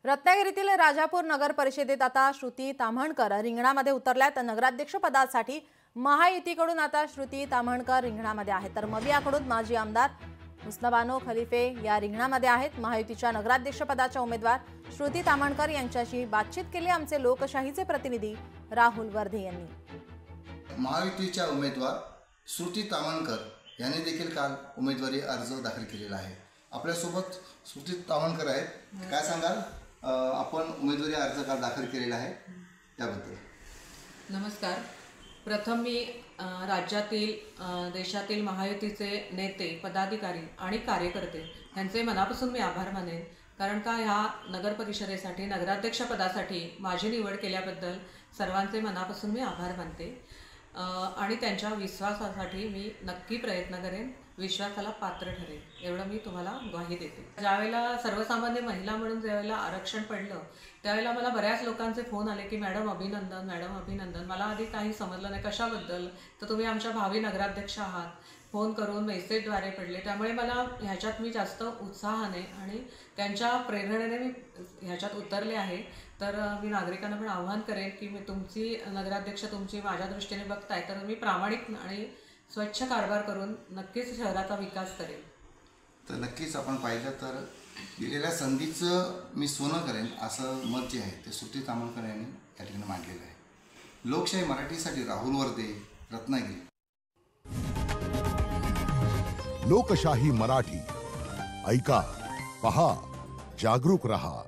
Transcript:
रत्नागिरीतील राजापूर नगर परिषदेत आता श्रुती ताम्हणकर रिंगणामध्ये उतरल्यात। नगराध्यक्ष पदासाठी महायुतीकडून आता श्रुती ताम्हणकर रिंगणामध्ये आहेत, तर मवियाकडून माजी आमदार हुस्नबानो खलिफे या रिंगणामध्ये आहेत। महायुतीच्या नगराध्यक्ष पदाच्या उमेदवार श्रुती ताम्हणकर यांच्याशी बातचीत केली आमचे लोकशाहीचे प्रतिनिधी राहुल वर्धे यांनी। महायुतीच्या उमेदवार श्रुती ताम्हणकर यांनी देखील काल उमेदवारी अर्ज दाखल केलेला आहे। आपल्या सोबत श्रुती ताम्हणकर आहेत, काय सांगाल आपण उमेदवारी अर्ज काल दाखल केलेला आहे त्याबद्दल? नमस्कार। प्रथम मी राज्यातील देशातील महायुतीचे नेते, पदाधिकारी आणि कार्यकर्ते यांचे मनापासून मी आभार मानेन, कारण का ह्या नगर परिषदेसाठी नगराध्यक्ष पदासाठी माझी निवड केल्याबद्दल सर्वांचे मनापासून मी आभार मानते आणि त्यांच्या विश्वासासाठी मी नक्की प्रयत्न करेन, विश्वासाला पात्र ठरेन एवढं मी तुम्हाला ग्वाही देते। ज्यावेळेला सर्वसामान्य महिला म्हणून ज्यावेळेला आरक्षण पडलं त्यावेळेला मला बऱ्याच लोकांचे फोन आले की मॅडम अभिनंदन, मॅडम अभिनंदन। मला आधी काही समजलं नाही कशाबद्दल, तर तुम्ही आमच्या भावी नगराध्यक्ष आहात, फोन करून मेसेजद्वारे पडले, त्यामुळे मला ह्याच्यात मी जास्त उत्साहाने आणि त्यांच्या प्रेरणेने मी ह्याच्यात उतरले आहे। तर मी नागरिकांना पण आव्हान करेन की मी तुमची नगराध्यक्ष तुमची माझ्या दृष्टीने बघताय तर मी प्रामाणिक आणि स्वच्छ कारभार करून नक्कीच शहराचा विकास करेन। तर नक्कीच आपण पाहिलं तर दिलेल्या संधीचं मी सोनं करेन असं मत जे आहे ते श्रुती ताम्हणकर यांनी या ठिकाणी मांडलेलं आहे। लोकशाही मराठीसाठी राहुल वर्धे, रत्नागिरी। लोकशाही मराठी ऐका, पहा, जागरूक रहा।